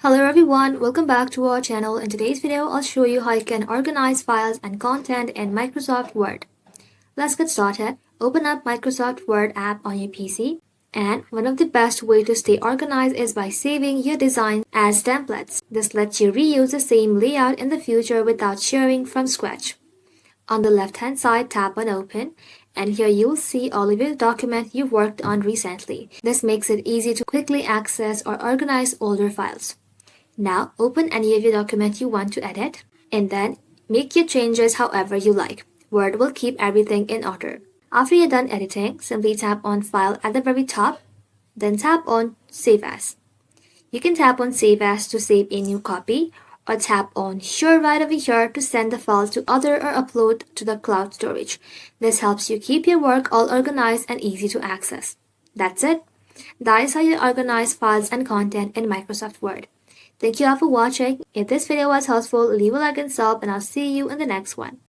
Hello everyone, welcome back to our channel. In today's video, I'll show you how you can organize files and content in Microsoft Word. Let's get started. Open up Microsoft Word app on your PC. And one of the best ways to stay organized is by saving your designs as templates. This lets you reuse the same layout in the future without sharing from scratch. On the left-hand side, tap on Open, and here you'll see all of your documents you've worked on recently. This makes it easy to quickly access or organize older files. Now, open any of your documents you want to edit, and then make your changes however you like. Word will keep everything in order. After you're done editing, simply tap on File at the very top, then tap on Save As. You can tap on Save As to save a new copy, or tap on Share right over here to send the file to other or upload to the cloud storage. This helps you keep your work all organized and easy to access. That's it. That is how you organize files and content in Microsoft Word. Thank you all for watching. If this video was helpful, leave a like and sub, and I'll see you in the next one.